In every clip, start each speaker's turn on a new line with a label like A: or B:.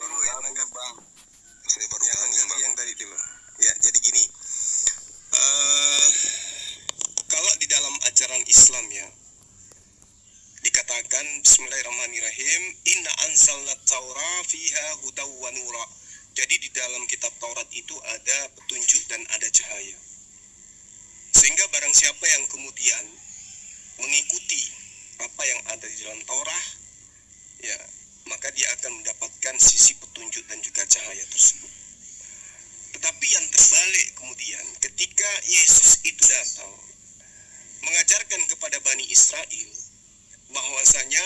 A: dulu ya, menanggapi
B: Bang. Saya baru
A: yang tadi dulu. Ya, jadi gini. Kalau di dalam ajaran Islam ya, dikatakan Bismillahirrahmanirrahim, Inna anzalna Taurah fiha hudaw wa nura. Jadi di dalam kitab Taurat itu ada petunjuk dan ada cahaya. Sehingga barang siapa yang kemudian mengikuti apa yang ada di dalam Taurat, ya, maka dia akan mendapatkan sisi petunjuk dan juga cahaya tersebut. Tetapi yang terbalik kemudian, ketika Yesus itu datang mengajarkan kepada Bani Israel bahwasanya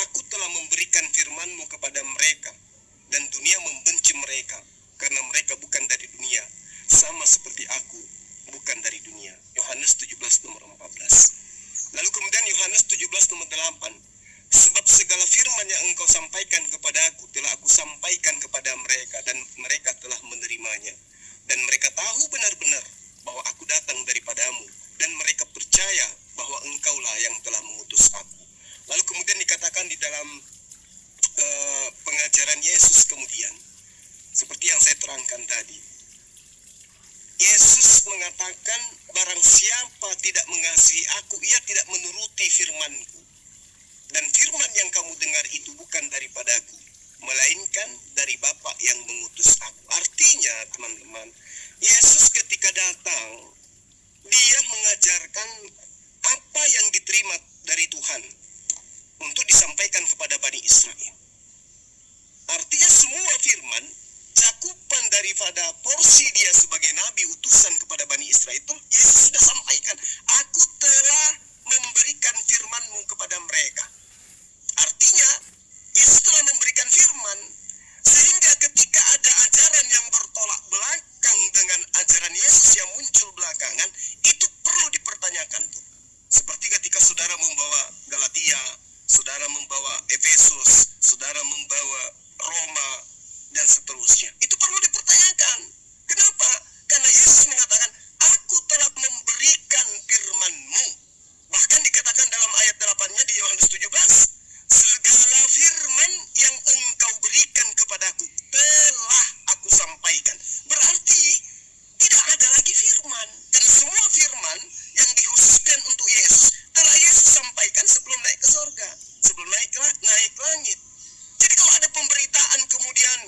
A: aku telah memberikan firman-Mu kepada mereka dan dunia membenci mereka karena mereka bukan dari dunia, sama seperti aku bukan dari dunia. Yohanes 17 nomor 14. Lalu kemudian Yohanes 17 nomor 8. Sebab segala firman yang engkau sampaikan kepada aku telah aku sampaikan kepada mereka dan mereka telah menerimanya. Dan mereka tahu benar-benar bahwa aku datang daripadamu dan mereka percaya bahwa engkaulah yang telah mengutus aku. Lalu kemudian dikatakan di dalam pengajaran Yesus kemudian, seperti yang saya terangkan tadi, Yesus mengatakan barang siapa tidak mengasihi aku, ia tidak menuruti firman-Ku. Dan firman yang kamu dengar itu bukan daripadaku, melainkan dari Bapa yang mengutus aku. Artinya teman-teman, Yesus ketika datang, dia mengajarkan apa yang diterima dari Tuhan untuk disampaikan kepada Bani Israel. Artinya semua firman, cakupan daripada porsi dia sebagai nabi utusan kepada Bani Israel itu, Yesus sudah sampaikan, aku telah memberikan firman-Mu kepada mereka. Artinya, Yesus telah memberikan firman, sehingga ketika ada ajaran yang bertolak belakang dengan ajaran Yesus yang muncul belakangan, itu perlu dipertanyakan tuh. Seperti ketika saudara membawa Galatia, saudara membawa Efesus, saudara membawa Roma, dan seterusnya. Itu perlu dipertanyakan. Kenapa? Karena Yesus mengatakan, aku telah memberikan firman-Mu. Bahkan dikatakan dalam ayat 8-nya di Yohanes 17, segala firman yang engkau berikan kepadaku telah aku sampaikan. Berarti tidak ada lagi firman. Karena semua firman yang dikhususkan untuk Yesus telah Yesus sampaikan sebelum naik ke surga, sebelum naik langit. Jadi kalau ada pemberitaan kemudian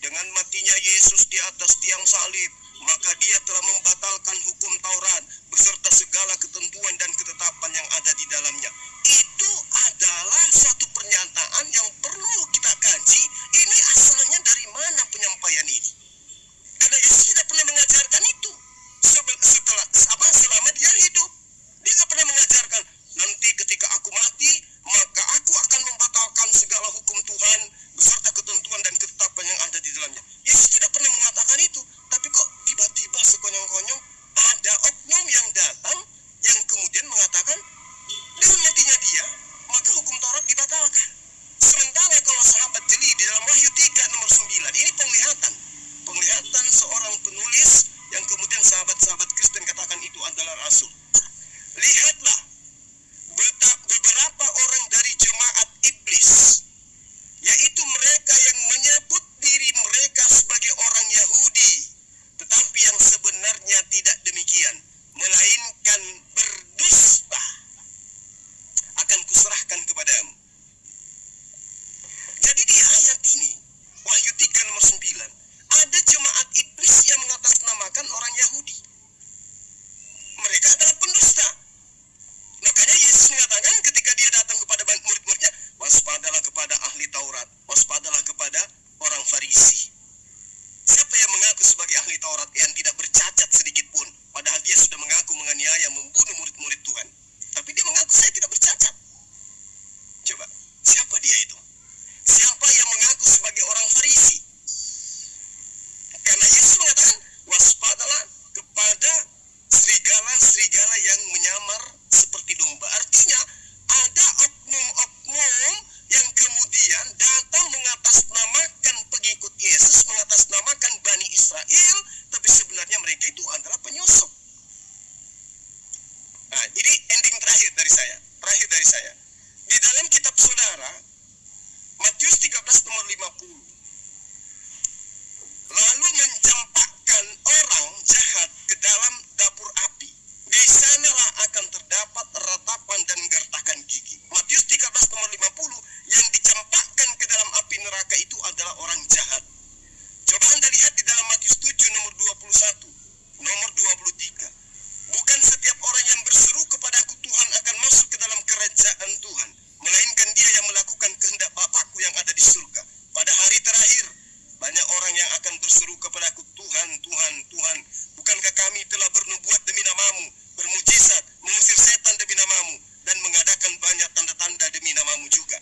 A: dengan matinya Yesus di atas tiang salib, maka dia telah membatalkan hukum Taurat beserta segala ketentuan dan ketetapan yang ada di dalamnya. Itu adalah suatu pernyataan yang perlu kita kaji. Ini asalnya dari mana penyampaian ini? Karena Yesus tidak pernah mengajarkan itu selama dia hidup. Dia tidak pernah mengajarkan, nanti ketika aku mati, maka aku akan membatalkan segala hukum Tuhan beserta ketentuan dan ketetapan yang ada di dalamnya. Yesus tidak pernah mengatakan itu. Tapi kok tiba-tiba sekonyong-konyong ada oknum yang datang yang kemudian mengatakan dengan matinya dia, maka hukum Taurat dibatalkan. Sementara kalau sahabat jeli di dalam Wahyu 3 nomor 9, ini penglihatan seorang penulis yang kemudian sahabat-sahabat Kristen katakan itu adalah rasul. Lihatlah, beberapa orang dari jemaat iblis, yaitu mereka yang menyebut diri mereka sebagai orang Yahudi, tetapi yang sebenarnya tidak demikian, melainkan berdusta, akan kuserahkan kepadamu. Jadi di ayat ini, Wahyu 3 nomor 9, ada jemaat iblis yang mengatasnamakan orang Yahudi. Mereka adalah 50. Lalu mencampakkan orang jahat ke dalam dapur api. Di sanalah akan terdapat ratapan dan gertakan gigi. Matius 13 nomor 50, yang dicampakkan ke dalam api neraka itu adalah orang jahat. Coba Anda lihat di dalam Matius 7 nomor 21, nomor 23. Bukan setiap orang yang berseru kepadaku Tuhan akan masuk ke dalam kerajaan Tuhan, melainkan dia yang melakukan kehendak Bapakku yang ada di surga. Pada hari terakhir, banyak orang yang akan berseru kepadaku, Tuhan, Tuhan, Tuhan, bukankah kami telah bernubuat demi namamu, bermujizat, mengusir setan demi namamu, dan mengadakan banyak tanda-tanda demi namamu juga.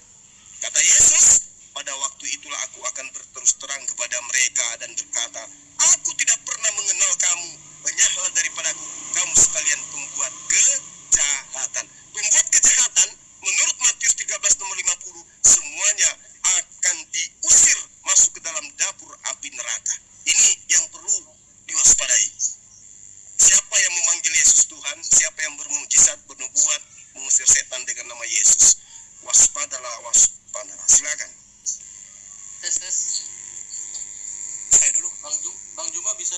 A: Kata Yesus, pada waktu itulah aku akan berterus terang kepada mereka dan berkata, aku tidak pernah mengenal kamu, penyahlah daripadaku, kamu sekalian pembuat kejahatan. Pembuat kejahatan, menurut Matius 13 nomor 50, semuanya akan diusir masuk ke dalam dapur api neraka. Ini yang perlu diwaspadai. Siapa yang memanggil Yesus Tuhan, siapa yang bermujizat, bernubuat, mengusir setan dengan nama Yesus, waspadalah, waspadalah. Silakan.
B: Tes.
A: Saya dulu.
B: Bang Juma bisa